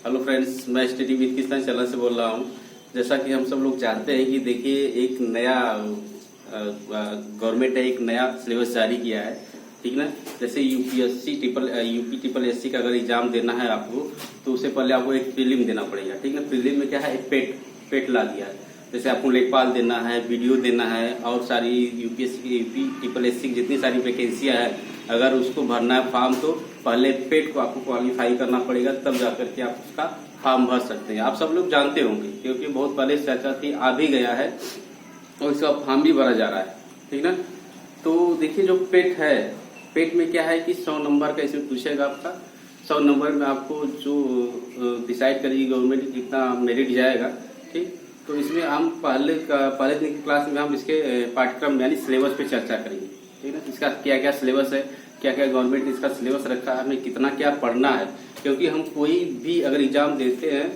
Hello friends, मैं study with किसान channel से बोल रहा हूँ। जैसा कि हम सब लोग जानते हैं कि देखिए एक नया गवर्नमेंट ने एक नया सिलेबस जारी किया है, ठीक ना। जैसे यूपी ट्रिपल एससी का अगर एग्जाम देना है आपको, तो उससे पहले आपको एक प्रीलिम देना पड़ेगा, ठीक ना। प्रीलिम में क्या है, एक पेट ला दिया है। जैसे आपको लेखपाल देना है, वीडियो देना है और सारी यूपी ट्रिपल एससी की जितनी सारी वैकेंसियां है, अगर उसको भरना है फॉर्म, तो पहले पेट को आपको क्वालिफाई करना पड़ेगा, तब जाकर के आप उसका फॉर्म भर सकते हैं। आप सब लोग जानते होंगे क्योंकि बहुत पहले चर्चा थी, आ भी गया है और इसका फॉर्म भी भरा जा रहा है, ठीक ना। तो देखिए जो पेट है, पेट में क्या है कि 100 नंबर का इसमें पूछेगा आपका। 100 नंबर में आपको जो डिसाइड करेगी गवर्नमेंट कितना मेरिट जाएगा, ठीक। तो इसमें हम पहले दिन की क्लास में हम इसके पाठ्यक्रम यानी सिलेबस पे चर्चा करेंगे, ठीक ना। इसका क्या क्या सिलेबस है, क्या क्या गवर्नमेंट ने इसका सिलेबस रखा है, हमें कितना क्या पढ़ना है। क्योंकि हम कोई भी अगर एग्जाम देते हैं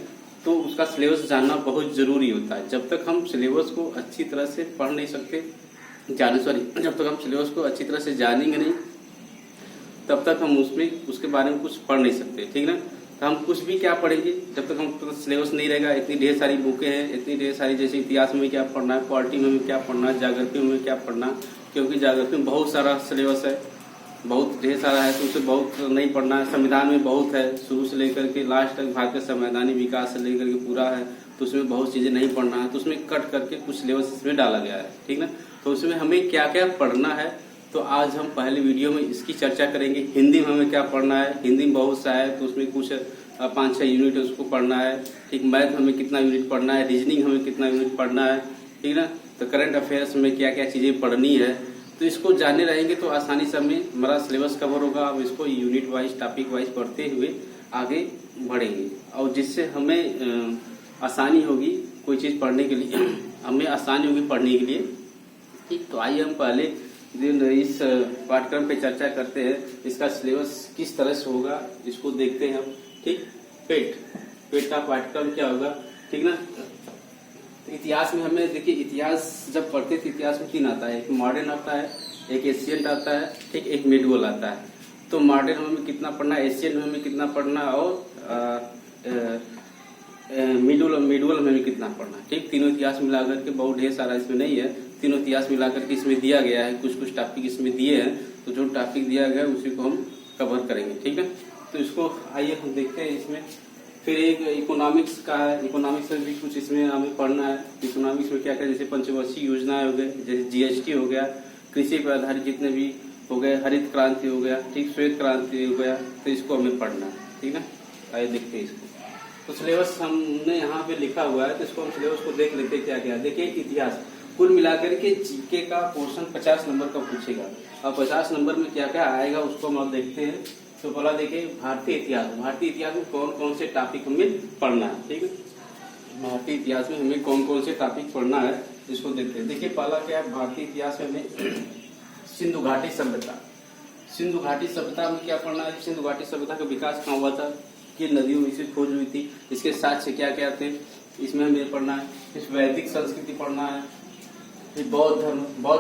तो उसका सिलेबस जानना बहुत जरूरी होता है। जब तक हम सिलेबस को अच्छी तरह से पढ़ नहीं सकते, जब तक हम सिलेबस को अच्छी तरह से जानेंगे नहीं, तब तक हम उसके बारे में कुछ पढ़ नहीं सकते, ठीक ना। तो हम कुछ भी क्या पढ़ेंगे जब तक हम सिलेबस नहीं रहेगा। इतनी ढेर सारी बुकें हैं, इतनी ढेर सारी, जैसे इतिहास में क्या पढ़ना है, पॉलिटी में क्या पढ़ना है, ज्योग्राफी में क्या पढ़ना, क्योंकि ज्योग्राफी में बहुत सारा सिलेबस है, बहुत ढेर सारा है, तो उसे बहुत नहीं पढ़ना है। संविधान में बहुत है, शुरू से लेकर के लास्ट तक भारत का संवैधानिक विकास से लेकर के पूरा है, तो उसमें बहुत चीजें नहीं पढ़ना है, तो उसमें कट करके कुछ सिलेबस इसमें डाला गया है, ठीक ना। तो उसमें हमें क्या क्या पढ़ना है, तो आज हम पहले वीडियो में इसकी चर्चा करेंगे। हिंदी में हमें क्या पढ़ना है, हिंदी में बहुत सा है, तो उसमें कुछ 5-6 यूनिट उसको पढ़ना है, ठीक। मैथ हमें कितना यूनिट पढ़ना है, रीजनिंग हमें कितना यूनिट पढ़ना है, ठीक ना। तो करंट अफेयर्स में क्या क्या चीजें पढ़नी है, तो इसको जाने रहेंगे तो आसानी से हमें हमारा सिलेबस कवर होगा। अब इसको यूनिट वाइज, टॉपिक वाइज पढ़ते हुए आगे बढ़ेंगे, और जिससे हमें आसानी होगी कोई चीज पढ़ने के लिए हमें आसानी होगी पढ़ने के लिए, ठीक। तो आइए हम पहले दिन इस पाठ्यक्रम पे चर्चा करते हैं। इसका सिलेबस किस तरह से होगा इसको देखते हैं हम, ठीक। पेट का पाठ्यक्रम क्या होगा, ठीक ना। इतिहास में हमें देखिए, इतिहास जब पढ़ते थे, इतिहास में 3 आता है, एक मॉडर्न आता है, एक एशियंट आता है, ठीक, एक मिडवल आता है। तो मॉडर्न में हमें कितना पढ़ना है, एशियंट में हमें कितना पढ़ना है, और मिडवल में हमें कितना पढ़ना है, ठीक। तीनों इतिहास मिलाकर के, बहुत ढेर सारा इसमें नहीं है, तीनों इतिहास मिलाकर के इसमें दिया गया है। कुछ टॉपिक इसमें दिए हैं, तो जो टॉपिक दिया गया है उसी को हम कवर करेंगे, ठीक है। तो इसको आइए हम देखते हैं। इसमें फिर एक इकोनॉमिक्स का है, इकोनॉमिक्स में भी कुछ इसमें हमें पढ़ना है। इकोनॉमिक्स में क्या क्या, जैसे पंचवर्षीय योजनाएं हो गए, जैसे जीएसटी हो गया, कृषि पर आधारित जितने भी हो गए, हरित क्रांति हो गया, ठीक, श्वेत क्रांति हो गया, तो इसको हमें पढ़ना है, ठीक है। आइए देखते हैं इसको। तो सिलेबस हमने यहाँ पे लिखा हुआ है, तो इसको हम सिलेबस को देख लेते हैं क्या क्या। देखिए इतिहास कुल मिलाकर के जीके का पोर्शन 50 नंबर का पूछेगा, और 50 नंबर में क्या क्या आएगा उसको हम देखते हैं। तो पहला देखिए भारतीय इतिहास में कौन कौन से टॉपिक हमें पढ़ना है, ठीक है। भारतीय इतिहास में हमें कौन कौन से टॉपिक पढ़ना है इसको देखते हैं। देखिए पहला क्या है, भारतीय इतिहास में हमें सिंधु घाटी सभ्यता में क्या पढ़ना है। सिंधु घाटी सभ्यता का विकास कहाँ हुआ था, किन नदियों में इसे खोज हुई थी, इसके साक्ष्य क्या क्या थे, इसमें हमें पढ़ना है। फिर वैदिक संस्कृति पढ़ना है। फिर बौद्ध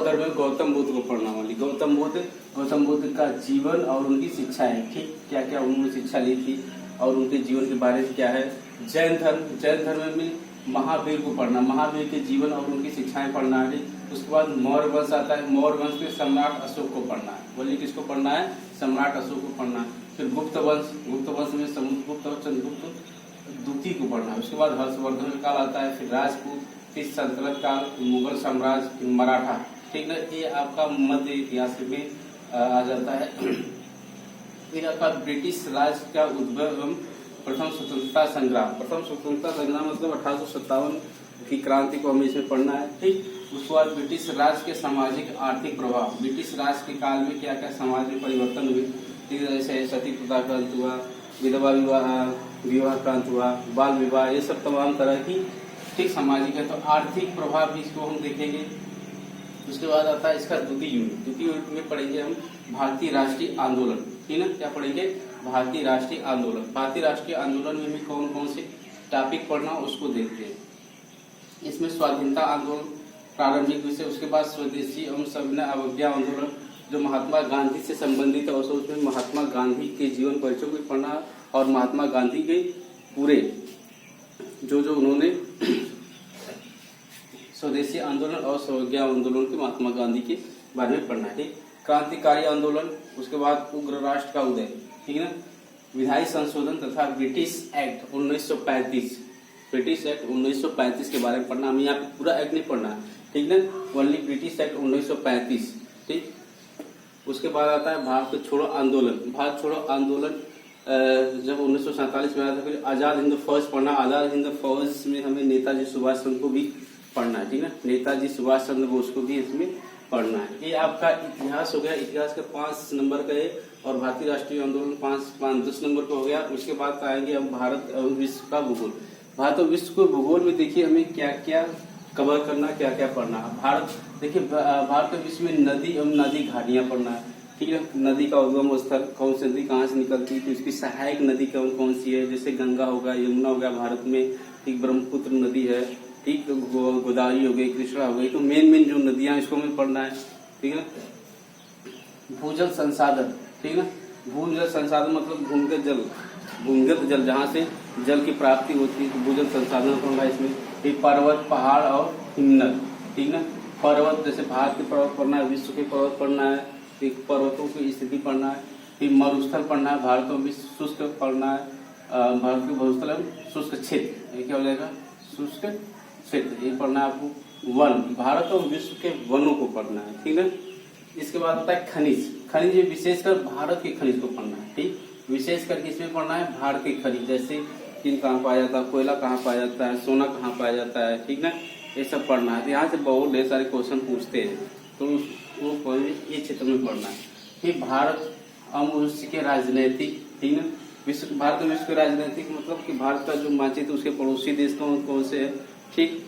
धर्म में गौतम बुद्ध को पढ़ना वाली, गौतम बुद्ध का जीवन और उनकी शिक्षाएं, ठीक, क्या क्या उन्होंने शिक्षा ली थी और उनके जीवन के बारे में क्या है। जैन धर्म में महावीर को पढ़ना, महावीर के जीवन और उनकी शिक्षाएं पढ़ना है। उसके बाद मौर्य वंश आता है, मौर्य वंश के सम्राट अशोक को पढ़ना है। बोलिए किसको पढ़ना है, सम्राट अशोक को पढ़ना है। फिर गुप्त वंश में समुद्रगुप्त और चंद्रगुप्त द्वितीय को पढ़ना है। उसके बाद हर्षवर्धन काल आता है, फिर राजपूत, फिर सल्तनत काल, मुगल साम्राज्य, फिर मराठा, ठीक ना। ये आपका मध्य इतिहास में आ जाता है। फिर आपका ब्रिटिश राज का उद्भव एवं प्रथम स्वतंत्रता संग्राम मतलब 1857 की क्रांति को हमें इसमें पढ़ना है, ठीक। उसके बाद ब्रिटिश राज के सामाजिक आर्थिक प्रभाव, ब्रिटिश राज के काल में क्या क्या समाज में परिवर्तन हुए, ठीक है। जैसे सती प्रथा क्रांत हुआ, विधवा विवाह क्रांत हुआ, बाल विवाह, ये सब तमाम तरह की, ठीक, सामाजिक है। तो आर्थिक प्रभाव भी इसको हम देखेंगे। उसके बाद आता है इसका द्वितीय यूनिट में पढ़ेंगे हम भारतीय राष्ट्रीय आंदोलन, ठीक ना। क्या पढ़ेंगे, भारतीय राष्ट्रीय आंदोलन में भी कौन कौन से टॉपिक पढ़ना उसको देखते हैं। इसमें स्वाधीनता आंदोलन प्रारंभिक विषय, उसके बाद स्वदेशी एवं सविनय अवज्ञा आंदोलन जो महात्मा गांधी से संबंधित है, उसमें महात्मा गांधी के जीवन परिचय को पढ़ना और महात्मा गांधी के पूरे जो उन्होंने स्वदेशी आंदोलन और स्वज्ञा आंदोलन के महात्मा गांधी के बारे में पढ़ना है। ठीक, क्रांतिकारी आंदोलन, उसके बाद उग्र राष्ट्र का उदय, ठीक है ना, विधायी संशोधन तथा ब्रिटिश एक्ट 1935, ब्रिटिश एक्ट 1935 के बारे में पढ़ना। हमें यहाँ पे पूरा एक्ट नहीं पढ़ना है, ठीक ना, ओनली ब्रिटिश एक्ट 1935। ठीक, उसके बाद आता है भारत छोड़ो आंदोलन। भारत छोड़ो आंदोलन जब 1947 में आया था, फिर आजाद हिंद फौज पढ़ना। आजाद हिंद फौज में हमें नेताजी सुभाष चंद्र को भी पढ़ना है, ठीक है, नेताजी सुभाष चंद्र बोस को भी इसमें पढ़ना है। ये आपका इतिहास हो गया, इतिहास का 5 नंबर का है, और भारतीय राष्ट्रीय आंदोलन 10 नंबर का हो गया। उसके बाद आएंगे अब भारत और विश्व का भूगोल। भारत और विश्व के भूगोल में देखिए हमें क्या क्या कवर करना, क्या क्या पढ़ना है। भारत देखिए, भारत और विश्व में नदी एवं नदी घाटियां पढ़ना है, ठीक है, नदी का उद्गम स्थल, कौन सी नदी कहाँ से निकलती है, तो इसकी सहायक नदी कौन सी है, जैसे गंगा हो गया, यमुना हो गया भारत में, ठीक, ब्रह्मपुत्र नदी है, ठीक, गोदावरी हो गई, कृष्णा हो गई। तो मेन जो नदियां इसको हमें पढ़ना है, ठीक है। भूजल संसाधन, ठीक है ना, भूजल संसाधन मतलब भूमिगत जल जहाँ से जल की प्राप्ति होती है, तो भूजल संसाधन पढ़ना है इसमें। ठीक, पर्वत, पहाड़ और हिमनद, ठीक ना, पर्वत जैसे भारत के पर्वत पढ़ना है, विश्व के पर्वत पढ़ना है, ठीक, पर्वतों की स्थिति पढ़ना है। फिर मरुस्थल पढ़ना है, भारत और विश्व शुष्क पढ़ना है, भारत के मरुस्थल शुष्क क्षेत्र, ये क्या हो जाएगा, शुष्क क्षेत्र, ये पढ़ना है आपको। वन, भारत और विश्व के वनों को पढ़ना है, ठीक है। इसके बाद होता है खनिज। खनिज विशेषकर भारत के खनिज को पढ़ना है, ठीक, विशेषकर किसमें पढ़ना है, भारत के खनिज, जैसे टीन कहाँ पाया जाता है, कोयला कहाँ पाया जाता है, सोना कहाँ पाया जाता है, ठीक ना, ये सब पढ़ना है। तो यहाँ से बहुत ढेर सारे क्वेश्चन पूछते हैं, तो वो ये क्षेत्र में पढ़ना है। फिर भारत और विश्व के राजनीतिक, ठीक ना, विश्व, भारत और विश्व के राजनीतिक मतलब कि भारत का जो मानचित्र उसके पड़ोसी देश कौन से है, ठीक,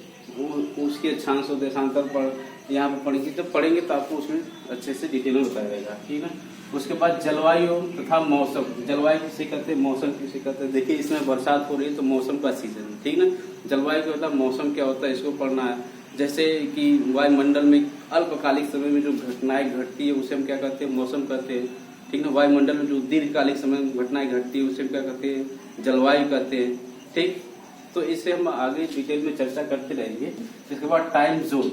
उसके अक्षांश और देशांतर पर यहाँ पे पढ़ेंगे। जब पढ़ेंगे तो आपको उसमें अच्छे से डिटेल में बताया जाएगा, ठीक है। उसके बाद जलवायु तथा मौसम। जलवायु किसे कहते हैं, मौसम किसे कहते हैं। देखिए इसमें बरसात हो रही है तो मौसम का सीजन है, ठीक ना। जलवायु क्या होता है, मौसम क्या होता है, इसको पढ़ना है। जैसे कि वायुमंडल में अल्पकालिक समय में जो घटनाएं घटती है उसे हम क्या कहते हैं, मौसम कहते हैं, ठीक ना। वायुमंडल में जो दीर्घकालिक समय में घटनाएं घटती है उसे हम क्या कहते हैं, जलवायु कहते हैं, ठीक। तो इसे हम आगे डिटेल में चर्चा करते रहेंगे। इसके बाद टाइम जोन,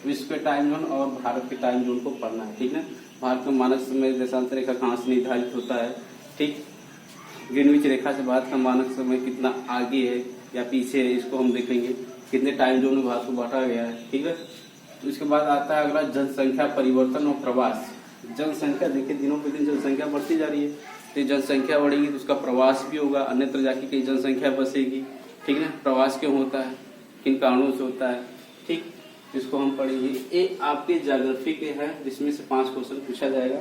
विश्व के टाइम जोन और भारत के टाइम जोन को पढ़ना है, ठीक है। भारत का मानक समय देशांतर रेखा कहाँ से निर्धारित होता है, ठीक, ग्रीनविच रेखा से भारत का मानक समय कितना आगे है या पीछे है, इसको हम देखेंगे। कितने टाइम जोन में भारत को बांटा गया है, ठीक है। तो इसके बाद आता है अगला जनसंख्या परिवर्तन और प्रवास। जनसंख्या देखिए दिनों पे दिन जनसंख्या बढ़ती जा रही है, तो जनसंख्या बढ़ेगी तो उसका प्रवास भी होगा, अन्यत्र जाके कई जनसंख्या बसेगी, ठीक है। प्रवास क्यों होता है, किन कारणों से होता है, ठीक, इसको हम पढ़ेंगे। ये आपके ज्योग्राफी के हैं, जिसमें से 5 क्वेश्चन पूछा जाएगा।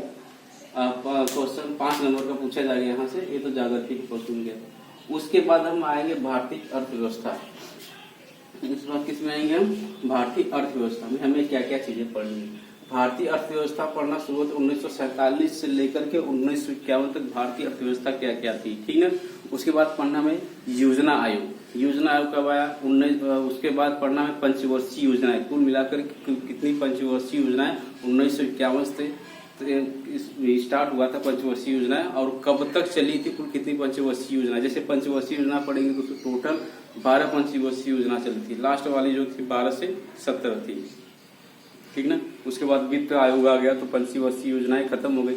क्वेश्चन 5 नंबर का पूछा जाएगा यहाँ से, ये तो ज्योग्राफी के क्वेश्चन गया। उसके बाद हम आएंगे भारतीय अर्थव्यवस्था। इस बार किस में आएंगे हम, भारतीय अर्थव्यवस्था में हमें क्या क्या चीजें पढ़नी है। भारतीय अर्थव्यवस्था पढ़ना शुरू 1947 से लेकर के 1951 तक भारतीय अर्थव्यवस्था क्या क्या थी, ठीक है। उसके बाद पढ़ना में योजना आयोग। योजना आयोग कब आया, उसके बाद पढ़ना में पंचवर्षीय योजनाएं, कुल मिलाकर कितनी पंचवर्षीय योजनाएं 1951 से स्टार्ट हुआ था पंचवर्षीय योजनाएं, और कब तक चली थी, कुल कितनी पंचवर्षीय योजना। जैसे पंचवर्षीय योजना पढ़ेंगे तो टोटल 12 पंचवर्षीय योजना चली थी, लास्ट वाली जो थी 12 से 17 थी, ठीक ना। उसके बाद वित्त आयोग आ गया तो पंचवर्षीय योजनाएं खत्म हो गई।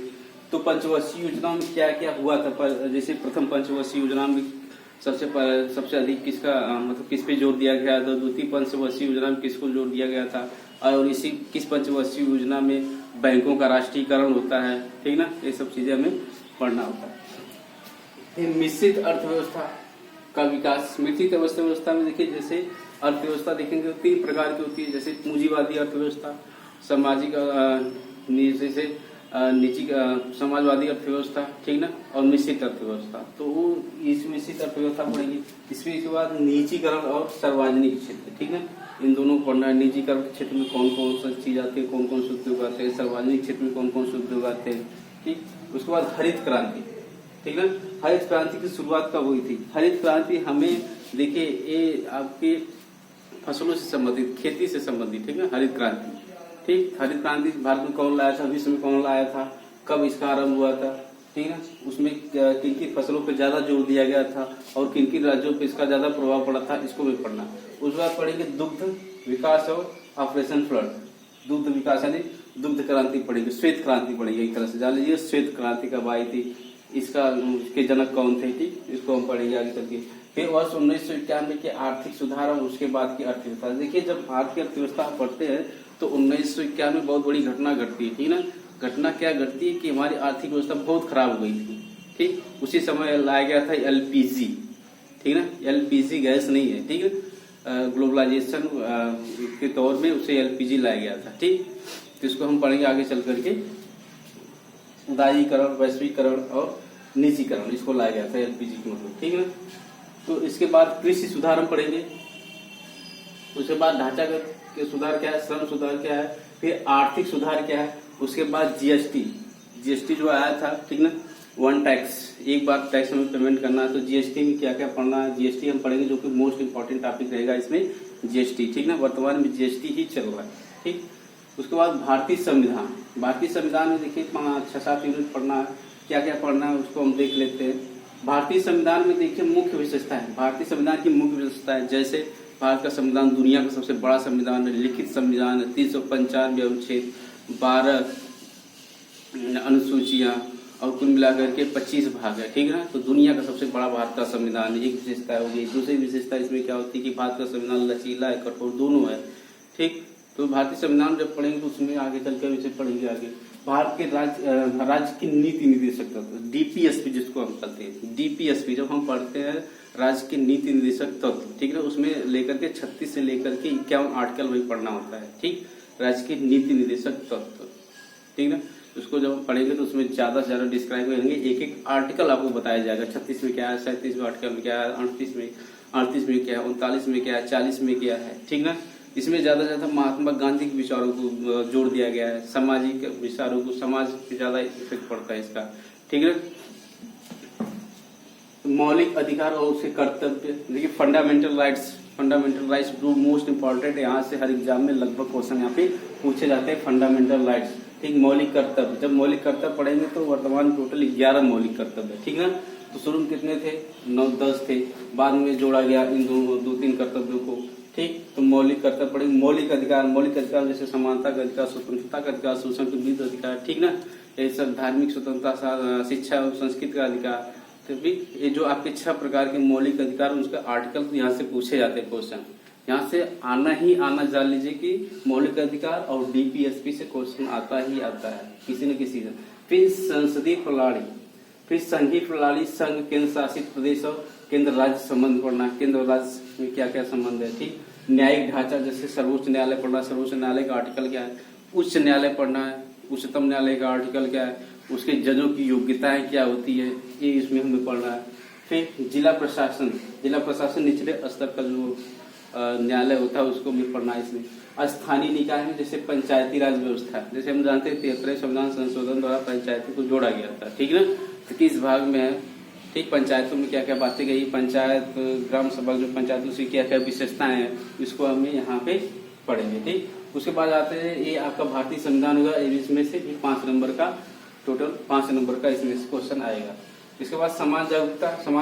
तो पंचवर्षीय योजना में क्या क्या हुआ था, जैसे प्रथम पंचवर्षीय योजना में सबसे अधिक किसका मतलब किस पे जोर दिया गया था, द्वितीय पंचवर्षीय योजना में किसको जोर दिया गया था, और इसी किस पंचवर्षीय योजना में बैंकों का राष्ट्रीयकरण होता है, ठीक ना। ये सब चीजें हमें पढ़ना होता है। मिश्रित अर्थव्यवस्था का विकास। मिश्रित अर्थव्यवस्था में देखिए जैसे अर्थव्यवस्था देखेंगे तो 3 प्रकार की होती है, जैसे पूंजीवादी अर्थव्यवस्था, सामाजिक जैसे निजी समाजवादी अर्थव्यवस्था, ठीक ना, और मिश्रित अर्थव्यवस्था। तो वो इस मिश्रित अर्थव्यवस्था पढ़ेंगे। इसके बाद निजीकरण और सार्वजनिक क्षेत्र, ठीक है, इन दोनों को पढ़ना है। निजीकरण के क्षेत्र में कौन कौन सी चीज आती है, कौन कौन से उद्योग आते हैं, सार्वजनिक क्षेत्र में कौन कौन से उद्योग आते हैं, ठीक। उसके बाद हरित क्रांति, ठीक है, हरित क्रांति की शुरुआत कब हुई थी। हरित क्रांति हमें देखिए ये आपके फसलों से संबंधित, खेती से संबंधित, ठीक है, हरित क्रांति, ठीक। हरित क्रांति भारत में कौन लाया था, विश्व में कौन लाया था, कब इसका आरंभ हुआ था, ठीक है ना। उसमें किन किन फसलों पे ज्यादा जोर दिया गया था और किन किन राज्यों पे इसका ज्यादा प्रभाव पड़ा था, इसको भी पढ़ना। उसके बाद पढ़ेंगे दुग्ध विकास और ऑपरेशन फ्लड। दुग्ध विकास यानी दुग्ध क्रांति पढ़ेंगे, श्वेत क्रांति पढ़ेंगे, एक तरह से जान लीजिए श्वेत क्रांति कब आई थी, इसके जनक कौन थे, ठीक, इसको हम पढ़ेंगे आगे चल के। फिर वर्ष 1991 के आर्थिक सुधार और उसके बाद की अर्थव्यवस्था। देखिए जब आर्थिक अर्थव्यवस्था पढ़ते हैं तो 1991 में बहुत बड़ी घटना घटती है, ठीक ना। घटना क्या घटती है कि हमारी आर्थिक व्यवस्था बहुत खराब हो गई थी, ठीक। उसी समय लाया गया था एलपीजी, ठीक ना। एलपीजी गैस नहीं है, ठीक है, ग्लोबलाइजेशन के तौर में उसे एलपीजी लाया गया था, ठीक। तो इसको हम पढ़ेंगे आगे चल करके। उदारीकरण, वैश्वीकरण और निजीकरण, इसको लाया गया था एलपीजी के मतलब, ठीक है ना। तो इसके बाद कृषि सुधार हम पढ़ेंगे, उसके बाद ढांचागत के सुधार क्या है, श्रम सुधार क्या है, फिर आर्थिक सुधार क्या है, उसके बाद जीएसटी जो आया था, ठीक ना, वन टैक्स, एक बार टैक्स हमें पेमेंट करना है, तो जीएसटी में क्या क्या पढ़ना है, जीएसटी हम पढ़ेंगे जो कि मोस्ट इंपॉर्टेंट टॉपिक रहेगा इसमें जीएसटी, ठीक ना। वर्तमान में जीएसटी ही चल रहा है, ठीक। उसके बाद भारतीय संविधान। भारतीय संविधान में देखिए 5-6-7 यूनिट पढ़ना है, क्या क्या पढ़ना है उसको हम देख लेते हैं। भारतीय संविधान में देखिए मुख्य विशेषता है, भारतीय संविधान की मुख्य विशेषता है, जैसे भारत का संविधान दुनिया का सबसे बड़ा संविधान है, लिखित संविधान है, 395 अनुच्छेद, 12 अनुसूचियां और कुल मिलाकर के 25 भाग है, ठीक है ना। तो दुनिया का सबसे बड़ा भारत का संविधान है, एक विशेषता होगी। दूसरी विशेषता इसमें क्या होती है कि भारत का संविधान लचीला है, कठोर दोनों है, ठीक। तो भारतीय संविधान जब पढ़ेंगे तो उसमें आगे चलकर इसे पढ़ेंगे आगे। भारत के राज्य की नीति निर्देशक तत्व, डीपीएसपी जिसको हम कहते हैं, डीपीएसपी जब हम पढ़ते हैं राज्य के नीति निर्देशक तत्व, ठीक है, उसमें लेकर के 36 से लेकर के 51 आर्टिकल वही पढ़ना होता है, ठीक। राज्य के नीति निर्देशक तत्व, ठीक है। उसको जब हम पढ़ेंगे तो उसमें ज्यादा से ज्यादा डिस्क्राइब करेंगे, एक एक आर्टिकल आपको बताया जाएगा, 36 में क्या है, 37 में आर्टिकल में क्या है, 38 में क्या है, 39 में क्या है, 40 में क्या है, ठीक ना। इसमें ज्यादा से ज्यादा महात्मा गांधी के विचारों को जोड़ दिया गया है, सामाजिक विचारों को, समाज पे ज्यादा इफेक्ट पड़ता है इसका, ठीक है। मौलिक अधिकार और उसके कर्तव्य, देखिए फंडामेंटल राइट्स जो मोस्ट इंपॉर्टेंट है, यहाँ से हर एग्जाम में लगभग क्वेश्चन यहाँ पे पूछे जाते हैं, फंडामेंटल राइट्स, ठीक। मौलिक कर्तव्य, जब मौलिक कर्तव्य पढ़ेंगे तो वर्तमान टोटल 11 मौलिक कर्तव्य है, ठीक ना। तो शुरू में कितने थे, 9-10 थे, बाद में जोड़ा गया इन 2-3 कर्तव्यों को, ठीक। तो मौलिक कर्तव्य पढ़ेंगे। मौलिक अधिकार जैसे समानता का अधिकार, स्वतंत्रता का अधिकार, शोषण के विरुद्ध अधिकार, ठीक ना। ये सब धार्मिक स्वतंत्रता, शिक्षा और संस्कृति का अधिकार, तो भी ये जो आपके 6 प्रकार के मौलिक अधिकार उसका आर्टिकल तो यहाँ से पूछे जाते हैं क्वेश्चन, यहाँ से आना जान लीजिए कि मौलिक अधिकार और डीपीएसपी से क्वेश्चन आता ही आता है किसी न किसी से। फिर संसदीय प्रणाली, फिर संघीय प्रणाली, संघ, केंद्र शासित प्रदेश और केंद्र राज्य संबंध पढ़ना, केंद्र राज्य में क्या क्या संबंध है, ठीक। न्यायिक ढांचा, जैसे सर्वोच्च न्यायालय पढ़ना, सर्वोच्च न्यायालय का आर्टिकल क्या है, उच्च न्यायालय पढ़ना है, उच्चतम न्यायालय का आर्टिकल क्या है, उसके जजों की योग्यताएं क्या होती है, ये इसमें हमें पढ़ना है। फिर जिला प्रशासन निचले स्तर का जो न्यायालय होता है उसको भी पढ़ना है इसमें। स्थानीय निकाय में जैसे पंचायती राज व्यवस्था, जैसे हम जानते हैं 73 संविधान संशोधन द्वारा पंचायती को जोड़ा गया था, ठीक ना। तो किस भाग में है, ठीक, पंचायतों में क्या क्या बातें गई, पंचायत ग्राम सभा जो पंचायतों से क्या क्या विशेषताएं हैं, इसको हमें यहाँ पे पढ़ेंगे, ठीक। उसके बाद आते हैं, ये आपका भारतीय संविधान होगा, इसमें से 5 नंबर का, टोटल 5 नंबर का इसमें से क्वेश्चन आएगा। इसके बाद समाज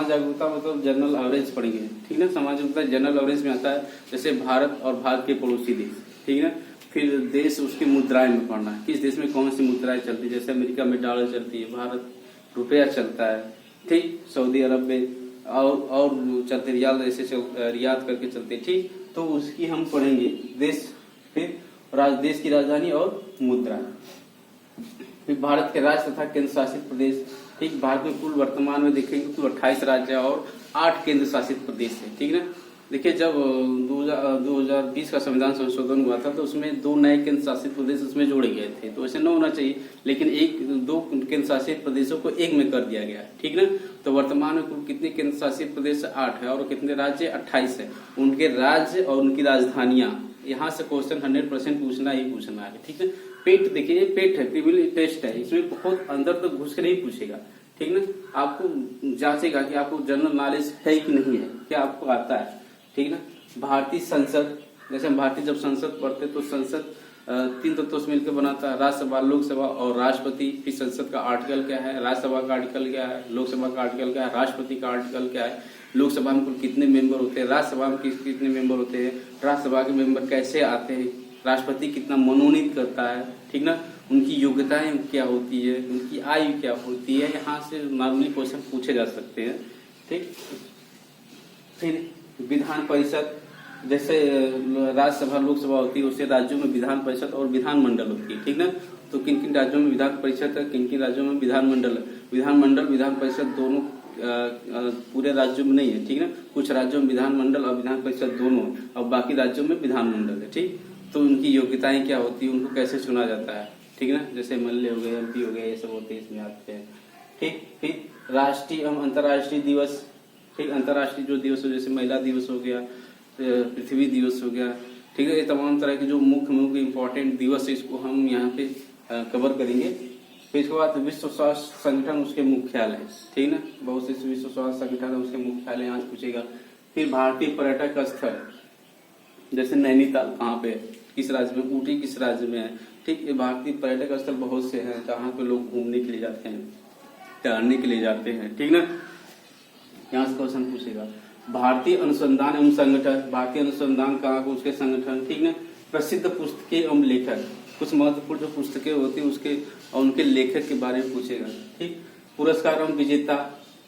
जागरूकता मतलब जनरल एवरेज पढ़ेंगे, ठीक है। समाज जागरूकता जनरल एवरेज में आता है, जैसे भारत और भारत के पड़ोसी देश, ठीक है। फिर देश, उसकी मुद्राएं में पढ़ना है, किस देश में कौन सी मुद्राएं चलती है, जैसे अमेरिका में डॉलर चलती है, भारत रुपया चलता है, ठीक। सऊदी अरब में और चलते रियाल, ऐसे रियाद करके चलते, ठीक। तो उसकी हम पढ़ेंगे देश, फिर देश की राजधानी और मुद्रा। फिर भारत के राज्य तथा केंद्र शासित प्रदेश, ठीक। भारत में कुल वर्तमान में देखेंगे कुल 28 राज्य और 8 केंद्र शासित प्रदेश है, ठीक ना। देखिए जब 2020 का संविधान संशोधन हुआ था तो उसमें 2 नए केंद्र शासित प्रदेश उसमें जोड़े गए थे, तो ऐसे न होना चाहिए, लेकिन 2 केंद्र शासित प्रदेशों को एक में कर दिया गया, ठीक ना। तो वर्तमान में कुल कितने केंद्र शासित प्रदेश, 8 है, और कितने राज्य, 28 है। उनके राज्य और उनकी राजधानियां, यहाँ से क्वेश्चन 100% पूछना ही पूछना है, ठीक है। पेट देखिए, ये पेट है, प्रीलिमिनरी टेस्ट है, इसमें बहुत अंदर तक घुस के नहीं पूछेगा, ठीक ना। आपको जांचेगा कि आपको जनरल नॉलेज है कि नहीं है, क्या आपको आता है, ठीक ना। भारतीय संसद, जैसे हम भारतीय जब संसद पढ़ते तो संसद तीन तत्वों से मिलकर बनाता है, राज्यसभा, लोकसभा और राष्ट्रपति। फिर संसद का आर्टिकल क्या है, राज्यसभा का आर्टिकल क्या है, लोकसभा का आर्टिकल क्या है, राष्ट्रपति का आर्टिकल क्या है, लोकसभा में कुल कितने मेंबर होते हैं, राज्यसभा में कितने मेंबर होते हैं, राज्यसभा के मेंबर कैसे आते हैं, राष्ट्रपति कितना मनोनीत करता है, ठीक ना, उनकी योग्यताएं क्या होती है, उनकी आयु क्या होती है, यहाँ से नॉर्मली क्वेश्चन पूछे जा सकते हैं। ठीक, फिर विधान परिषद, जैसे राज्यसभा लोकसभा होती है, उससे राज्यों में विधान परिषद और विधानमंडल होती है, ठीक ना। तो किन किन राज्यों में विधान परिषद है, किन किन राज्यों में विधानमंडल है। विधानमंडल विधान परिषद दोनों पूरे राज्यों में नहीं है, ठीक ना। कुछ राज्यों में विधानमंडल और विधान परिषद दोनों है और बाकी राज्यों में विधानमंडल है, ठीक। तो उनकी योग्यताएं क्या होती है, उनको कैसे चुना जाता है, ठीक ना। जैसे एमएलए हो गए, एमपी हो गए, ये सब होते हैं, इसमें आते हैं, ठीक। फिर राष्ट्रीय एवं अंतर्राष्ट्रीय दिवस, ठीक, अंतर्राष्ट्रीय जो दिवस हो, जैसे महिला दिवस हो गया, पृथ्वी दिवस हो गया, ठीक है। ये तमाम तरह के जो मुख्य इंपॉर्टेंट दिवस है, इसको हम यहाँ पे कवर करेंगे। फिर इसके बाद विश्व स्वास्थ्य संगठन, उसके मुख्यालय, ठीक ना, बहुत से विश्व स्वास्थ्य संगठन है, उसके मुख्यालय यहाँ पूछेगा। फिर भारतीय पर्यटक स्थल, जैसे नैनीताल कहाँ पे है, किस राज्य में, ऊटी किस राज्य में है, ठीक। ये भारतीय पर्यटक स्थल बहुत से हैं जहाँ पे लोग घूमने के लिए जाते हैं, टहलने के लिए जाते हैं, ठीक ना। यहाँ से क्वेश्चन पूछेगा। भारतीय अनुसंधान एवं संगठन, भारतीय अनुसंधान कहाँ को, उसके संगठन, ठीक ना। प्रसिद्ध पुस्तकें एवं लेखक, कुछ महत्वपूर्ण जो पुस्तकें होती है उसके और उनके लेखक के बारे में पूछेगा, ठीक। पुरस्कार एवं विजेता,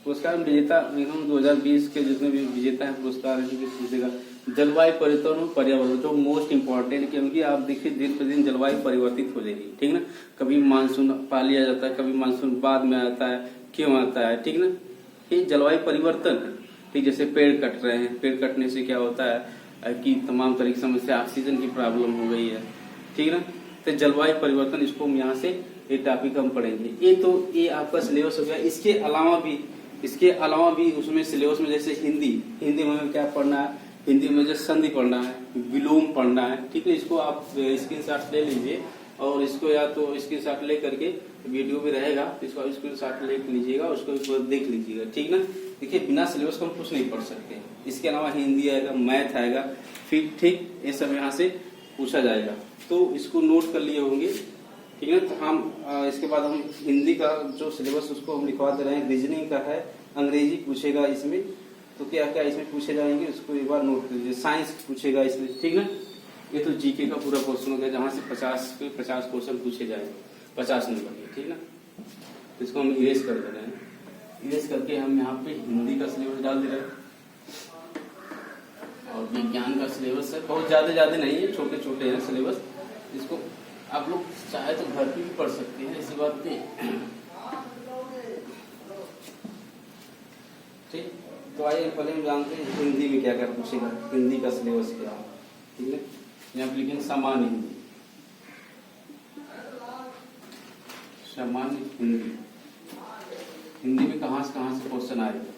पुरस्कार एवं विजेता 2020 के जितने भी विजेता है पुरस्कार पूछेगा। जलवायु परिवर्तन और पर्यावरण, जो मोस्ट इम्पोर्टेंट, क्योंकि आप देखिए दिन प्रतिदिन जलवायु परिवर्तित हो जाएगी, ठीक ना। कभी मानसून पा लिया जाता है, कभी मानसून बाद में आता है, क्यों आता है, ठीक ना। ये जलवायु परिवर्तन है, ठीक। जैसे पेड़ कट रहे हैं, पेड़ कटने से क्या होता है कि तमाम तरह की समस्या, ऑक्सीजन की प्रॉब्लम हो गई है, ठीक ना। तो जलवायु परिवर्तन, इसको हम यहाँ से ये टॉपिक हम पढ़ेंगे। ये आपका सिलेबस हो गया। इसके अलावा भी उसमें सिलेबस में जैसे हिंदी में क्या पढ़ना है, हिंदी में जैसे संधि पढ़ना है, विलोम पढ़ना है, ठीक है। इसको आप स्क्रीनशॉट ले लीजिए और इसको या तो स्क्रीनशॉट ले करके वीडियो में रहेगा, इसको स्क्रीनशॉट ले लीजिएगा, उसको देख लीजिएगा, ठीक ना। देखिए बिना सिलेबस को हम कुछ नहीं पढ़ सकते। इसके अलावा हिंदी आएगा, मैथ आएगा, फिर ठीक ये सब यहाँ से पूछा जाएगा, तो इसको नोट कर लिए होंगे, ठीक है। तो हम इसके बाद हम हिंदी का जो सिलेबस उसको हम लिखवा दे रहे हैं। रीजनिंग का है, अंग्रेजी पूछेगा इसमें, तो क्या क्या इसमें पूछे जाएंगे उसको एक बार नोट कर लीजिए। साइंस पूछेगा इसमें, ठीक ना। ये तो जीके का पूरा क्वेश्चन हो गया, जहाँ से 50 क्वेश्चन पूछे जाएंगे, 50 नंबर के, ठीक ना। इसको हम इरेज कर दे रहे हैं, इरेज करके हम यहाँ पे हिंदी का सिलेबस डाल दे रहे हैं और विज्ञान का सिलेबस है, बहुत ज्यादा नहीं है, छोटे छोटे हैं सिलेबस। इसको आप लोग चाहे तो घर पे भी पढ़ सकते हैं, ऐसी बात नहीं, ठीक। तो आइए पहले हम जानते हैं हिंदी में क्या क्या पूछेगा, हिंदी का सिलेबस क्या है, ठीक है। यहाँ पे लिखेंगे सामान्य हिंदी, सामान्य हिंदी। हिंदी में कहाँ से क्वेश्चन आएगा,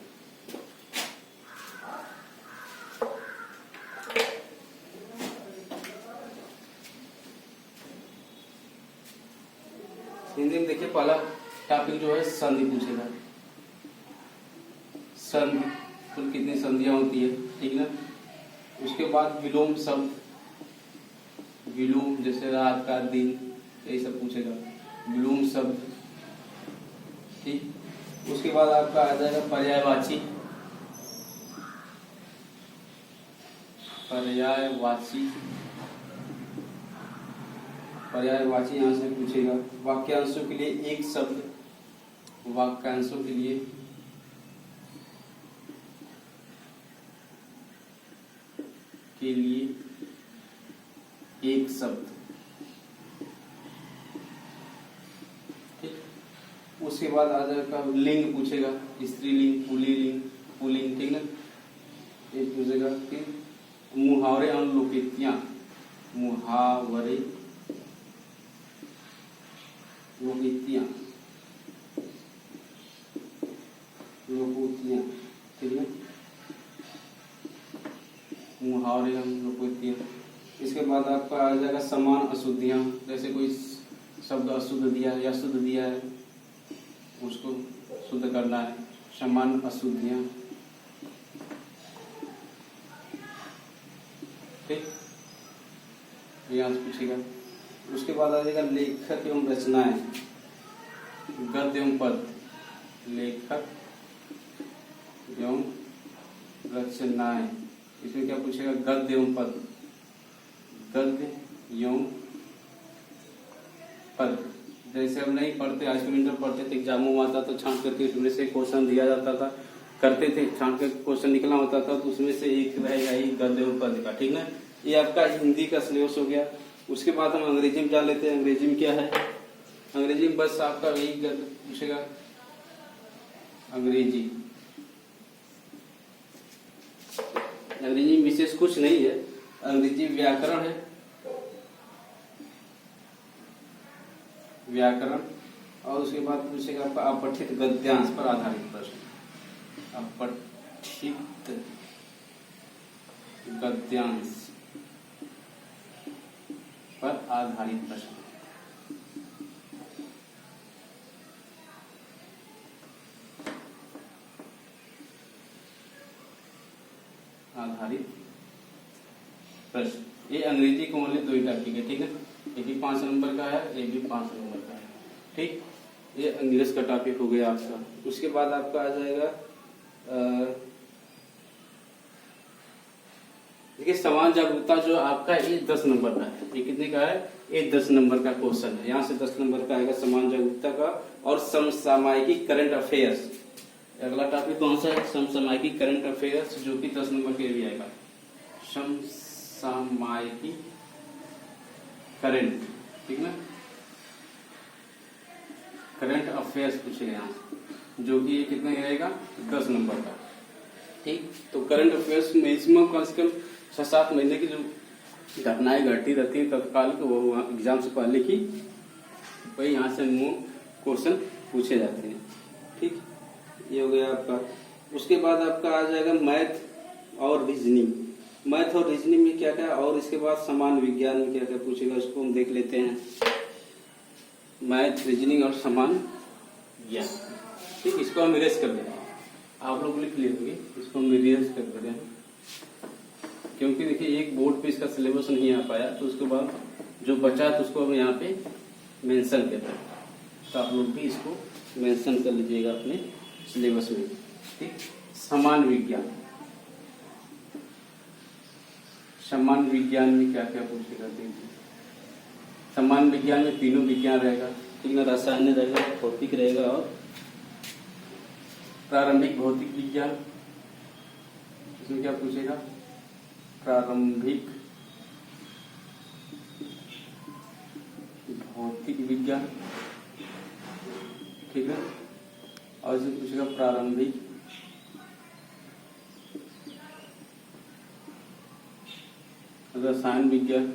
हिंदी में देखिए पहला टॉपिक जो है संधि पूछेगा। संधि, कुल कितनी संधियां होती है, ठीक ना। उसके बाद विलोम शब्द, विलोम जैसे रात का, दिन, यही सब पूछेगा, विलोम शब्द, ठीक। उसके बाद आपका आ जाएगा पर्यायवाची, पर्यायवाची यहाँ से पूछेगा। वाक्यांशों के लिए एक शब्द, वाक्यांशों के लिए एक शब्द, ठीक। उसके बाद आ जाएगा लिंग पूछेगा, स्त्रीलिंग, पुल्लिंग, ठीक ना, ये पूछेगा। फिर मुहावरे और लोकोक्तियां, मुहावरे, लोकोक्तियां, ठीक है, मुहावरे और लोकोक्तियां। इसके बाद आपका आ जाएगा समान अशुद्धियां, जैसे कोई शब्द अशुद्ध दिया है या शुद्ध दिया है, उसको शुद्ध करना है, समान अशुद्धियां, ठीक। यहाँ से पूछेगा। उसके बाद आ जाएगा लेखक एवं रचनाएं, गद्य एवं पद, लेखक एवं रचनाएं। इसमें क्या पूछेगा? गद्य एवं पद, गद्य एवं पद। जैसे हम नहीं पढ़ते, आज के इंटर पढ़ते थे, एग्जामों में आता तो छांट करके उसमें से क्वेश्चन दिया जाता था, करते थे, छांट के क्वेश्चन निकला होता था, तो उसमें से एक रहेगा ही गद्य एवं पद का। ठीक ना, ये आपका हिंदी का सिलेबस हो गया। उसके बाद हम अंग्रेजी में जा लेते हैं। अंग्रेजी में क्या है? अंग्रेजी में बस आपका यही पूछेगा, अंग्रेजी। अंग्रेजी में विशेष कुछ नहीं है, अंग्रेजी व्याकरण है, व्याकरण। और उसके बाद पूछेगा आपका अपठित गद्यांश पर आधारित प्रश्न, अपठित गद्यांश पर आधारित प्रश्न। आधारित प्रश्न, ये अंग्रेजी को ओनली 2 ही टॉपिक है। ठीक है, ये भी 5 नंबर का है, ये भी 5 नंबर का है। ठीक, ये इंग्लिश का टॉपिक हो गया आपका। उसके बाद आपका आ जाएगा देखिए समाज जागरूकता, जो आपका ये 10 नंबर का है। ये कितने का है? ये 10 नंबर का क्वेश्चन है। यहाँ से 10 नंबर का आएगा समाज जागरूकता का। और समसामयिकी करंट अफेयर्स, अगला टॉपिक कौन सा है? समसामयिकी करंट अफेयर्स, जो कि 10 नंबर के भी आएगा। समसामयिकी करंट, ठीक ना, करंट अफेयर्स पूछेगा यहाँ से, जो कि ये कितने रहेगा? 10 नंबर का। ठीक, तो करंट अफेयर्स मैक्सिमम कम से कम 6-7 महीने की जो घटनाएं घटती रहती है तत्काल, वो एग्जाम से पहले की, वही यहाँ से क्वेश्चन पूछे जाते हैं। ठीक, ये हो गया आपका। उसके बाद आपका आ जाएगा मैथ और रीजनिंग। मैथ और रीजनिंग में क्या क्या, और इसके बाद समान विज्ञान में क्या क्या पूछेगा, उसको हम देख लेते हैं। मैथ, रीजनिंग और समान विज्ञान। ठीक, इसको हम इरेज कर देंगे, आप लोग लिख लीजिए, इसको हम इरेज कर देते हैं, क्योंकि देखिए एक बोर्ड पे इसका सिलेबस नहीं आ पाया, तो उसके बाद जो बचा तो उसको हम यहाँ पे मेंशन करते हैं। तो आप लोग भी इसको मेंशन कर लीजिएगा अपने सिलेबस में। ठीक, समान विज्ञान, समान विज्ञान में क्या क्या पूछेगा? देखिए समान विज्ञान में तीनों विज्ञान रहेगा। ठीक ना, रसायन रहेगा, भौतिक रहेगा और प्रारंभिक भौतिक विज्ञान। इसमें क्या पूछेगा? प्रारंभिक भौतिक विज्ञान। ठीक है, और इसमें पूछेगा प्रारंभिक रसायन विज्ञान।